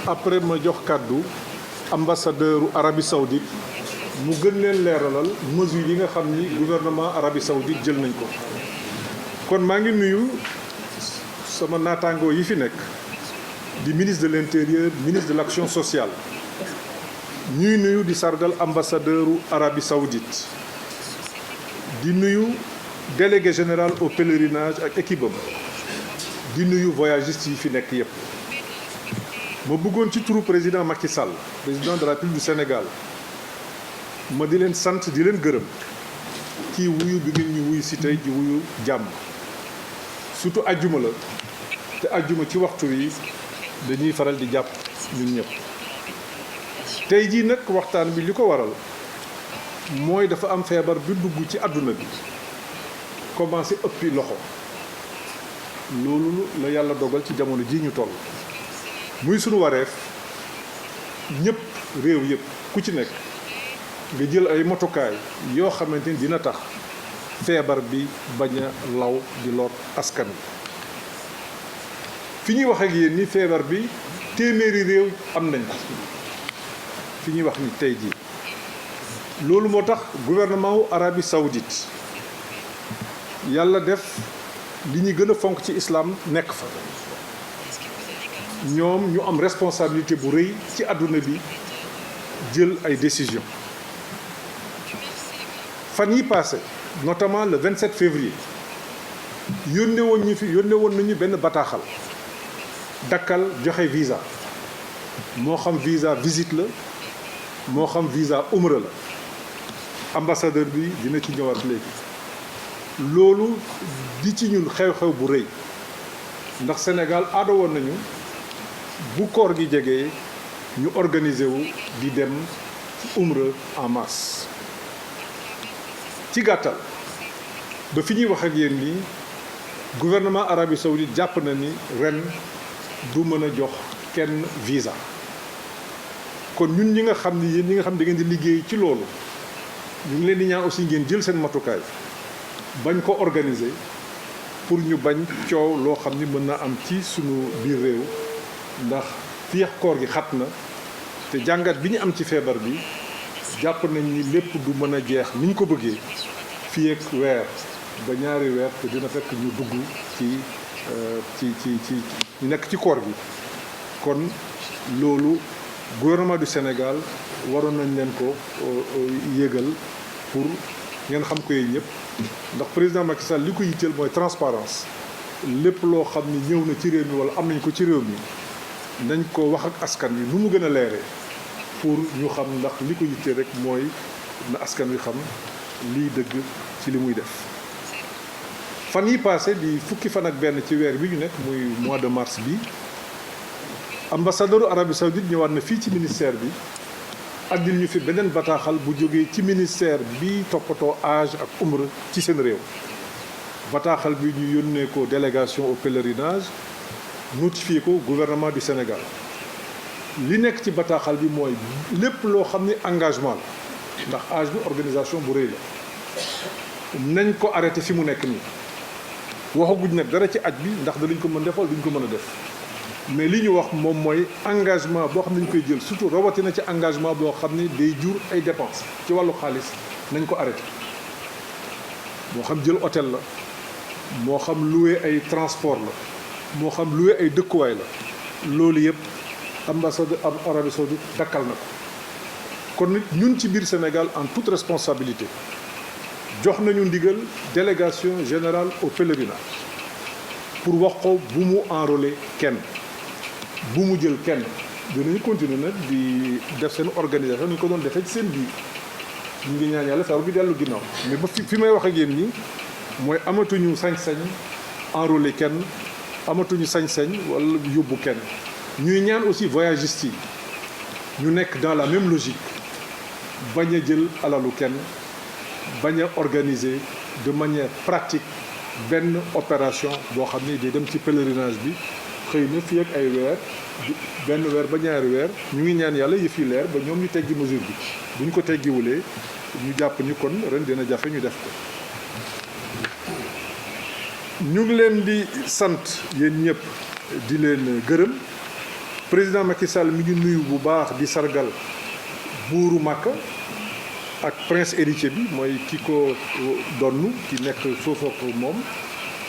après ma jox kàddu ambassadeur Arabie Saoudite mu gën leen leeralal mesures yi nga xam ni gouvernement Arabie Saoudite jël nañ ko. kon maa ngi nuyu sama naataangoo yi fi nekk di ministre de l'intérieur, ministre de l'action sociale ñuy nuyu di sargal ambassadeur Arabie Saoudite di nuyu délégué général au pèlerinage ak équipe am di nuyu voyagistes yi fi nekk yépp. ma bëggoon ci turu président Macky Sall président de la République du Sénégal ma di leen sant di leen gërëm ci wuyu bi ngeen ñu wuyu si tey ji wuyu jàmm surtout ajjuma la te ajjuma ci waxtu wi dañuy faral di jàpp ñun ñëpp. tey jii nag waxtaan bi li ko waral mooy dafa am feebar bi dugg ci àdduna bi commencé ëppi loxo loolu la yàlla dogal ci jamono ji ñu toll. muy sunu wareef ñëpp réew yëpp ku ci nekk nga jël ay motukaay yoo xamante ni dina tax feebar bi bañ a law di lor askan wi. fi ñuy wax ak yéen ni feebar bi téeméeri réew am nañ ko fi ñuy wax ni tey jii loolu moo tax gouvernement wu Arabie Saoudite yàlla def li ñu gën a fonk ci islam nekk fa. ñoom ñu am responsabilité bu rëy ci àdduna bi jël ay décisions fan yi passé notamment le 27 février yónnee woon nañu benn bataaxal dakkal joxe visa moo xam visa visite la moo xam visa umra la ambassadeur bi dina ci ñëwaat léegi. loolu di ci ñun xew-xew bu rëy ndax Sénégal aada woon nañu bu koor gi jegee ñu organiser wu di dem ci umra en masse. ci gàttal ba fi ñuy wax ak yéen nii gouvernement Arabie Saoudite jàpp na ni ren du mën a jox kenn visa. kon ñun ñi nga xam ni yéen ñi nga xam da ngeen di liggéey ci loolu ñu ngi leen di ñaan aussi ngeen jël seen matukaay bañ ko organiser pour ñu bañ coow loo xam ni mën na am ci sunu biir réew. ndax fiix koor gi xat na te jàngat bi ñu am ci feebar bi jàpp nañ ni lépp du mën a jeex ni ñu ko bëggee fii ak weer ba ñaari weer te dina fekk ñu dugg ci ñu nekk ci koor gi. kon loolu gouvernement du Sénégal waroon nañ leen ko yégal pour ngeen xam ko yéen ñëpp ndax président Macky Sall li ko yitteel mooy transparence lépp loo xam ni ñëw na ci réew mi wala am nañ ko ci réew mi nañ ko wax ak askan wi nu mu gën a leeree pour ñu xam ndax li ko yittee rek mooy na askan wi xam lii dëgg ci li muy def. fan yi passé di fukki fan ak benn ci weer bi ñu nekk muy mois de mars bi ambassadeur Arabie Saoudite ñëwaat na fii ci ministère bi andil ñu fi beneen bataaxal bu jógee ci ministère bi toppatoo hajj ak umra ci seen réew. bataaxal bi ñu yónnee ko délégation au pèlerinage notifié ko gouvernement du Sénégal li nekk ci bataaxal bi mooy lépp loo xam ni engagement la ndax hajj bi organisation bu rëy la nañ ko arrêté fi mu nekk nii waxaguñ nag dara ci aj bi ndax danañ ko mën defal duñ ko mën a def mais li ñu wax moom mooy engagement boo xam ne dañ koy jël surtout rawatina ci engagement boo xam ni day jur ay dépenses ci wàllu xaalis nañ ko arrêté moo xam jël hôtel la moo xam louer ay transport la moo xam louer ay dëkkuwaay la loolu yëpp ambassade Arabie Saoudite dakkal na ko. kon nit ñun ci biir Sénégal en toute responsabilité jox nañu ndigal délégation générale au pèlerinage pour wax ko bu mu enrôler kenn bu mu jël kenn dinañu continuer nag di def seen organisation ni ko doon defee ci seen biir ñu ngi ñaan yàlla feebar bi dellu ginnaaw mais ba fi may wax ak yéen nii mooy amatuñu sañ-sañ enrôler kenn amatuñu sañ-sañ wala yóbbu kenn. ñuy ñaan aussi voyagistes yi ñu nekk dans la même logique bañ a jël alalu kenn bañ a organiser de manière pratique benn opération boo xam ni day dem ci pèlerinage bi xëy na fii ak ay weer benn weer ba ñaari weer ñu ngi ñaan yàlla yëf yi leer ba ñoom ñu teggi mesure bi bu ñu ko teggiwulee ñu jàpp ni kon ren dina jafe ñu def ko. ñu ngi leen di sant yéen ñëpp di leen gërëm président Macky Sall mi ngi nuyu bu baax di sargal buuru Màkka ak prince héritier bi mooy ki ko donn ki nekk foofu ak moom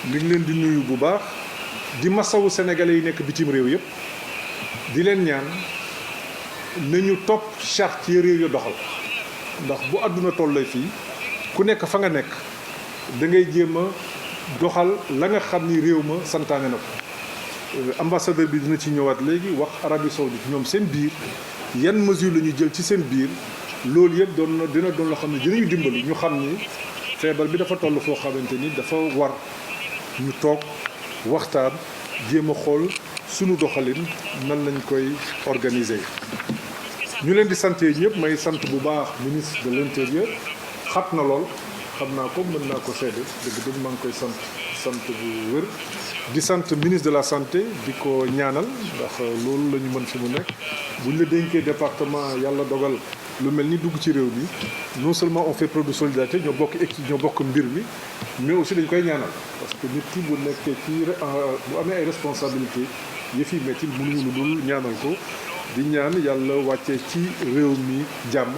mi ngi leen di nuyu bu baax di masawu sénégalais yi nekk bitim réew yëpp di leen ñaan nañu topp charte yi réew yu doxal ndax bu àdduna tollee fii ku nekk fa nga nekk da ngay jéem a doxal la nga xam ni réew ma santaane na ko ambassadeur bi dina ci ñëwaat léegi wax Arabie Saoudite ñoom seen biir yan mesure la ñu jël ci seen biir loolu yëpp dina doon loo xam ne dinañu dimbali ñu xam ni feebar bi dafa toll foo xamante ni dafa war ñu toog waxtaan jéem a xool sunu doxalin nan lañ koy organiser. ñu leen di sant ñëpp may sant bu baax ministre de l'intérieur xat na lool xam naa ko mën naa ko seede dëgg-dëgg maa ngi koy sant bu wér. di sant ministre de la santé di ko ñaanal ndax loolu la ñu mën fi mu nekk bu ñu la dénkee département yàlla dogal lu mel ni dugg ci réew mi non seulement on fait preuve de solidarité ñoo bokk équipe ñoo bokk mbir mi mais aussi dañ koy ñaanal parce que nit ki bu nekkee ci bu amee ay responsabilité yëf yi métti mënuñu lu dul ñaanal ko di ñaan yàlla wàccee ci réew mi jàmm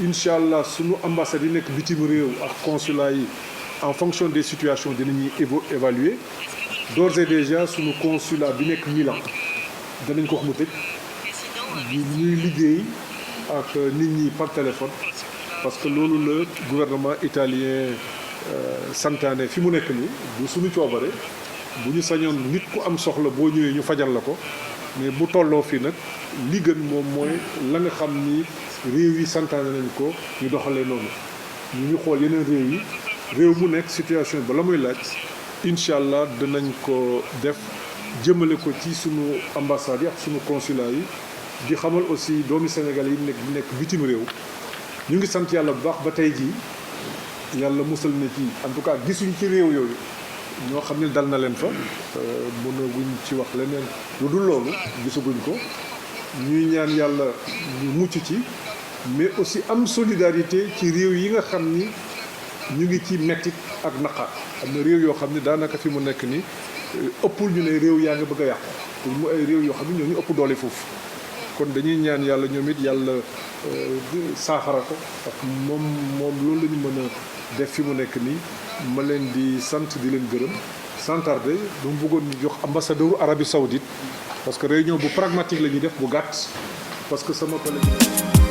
incha allah sunu ambassade yi nekk bitim réew ak consulat yi en fonction des situations dinañuy évaluer d'ores et déjà sunu consulat bi nekk Milan danañ ko wax mu tëj ñuy liggéey ak nit ñi par téléphone parce que loolu la gouvernement italien santaane fi mu nekk nii bu suñu coobare bu ñu sañoon nit ku am soxla boo ñëwee ñu fajal la ko mais bu tolloo fii nag li gën moom mooy la nga xam ni réew yi santaane nañ ko ñu doxalee noonu ñu xool yeneen réew yi réew mu nekk situation ba la muy laaj incha allah dinañ ko def jëmale ko ci sunu ambassade yi ak sunu consulat yi di xamal aussi doomi Sénégal yi nekk bitim réew ñu ngi sant yàlla bu baax ba tey jii yàlla musal na ci en tout cas gisuñ ci réew yooyu ñoo xam ne dal na leen fa mënaguñ ci wax leneen lu dul loolu gisaguñ ko ñuy ñaan yàlla ñu mucc ci mais aussi am solidarité ci réew yi nga xam ni ñu ngi ci mettit ak naqar am na réew yoo xam ne daanaka fi mu nekk ni ëppul ñu ne réew yaa nga bëgg a yàqu pour mu ay réew yoo xam ne ñoo ñu ëpp doole foofu kon dañuy ñaan yàlla ñoom it yàlla saafara ko ak moom loolu la ñu mën a def fi mu nekk nii ma leen di sant di leen gërëm sans tarder dama bëggoon ñu jox ambassadeur Arabie Saoudite parce que réunion bu pragmatique la ñuy def bu gàtt parce que sama collègue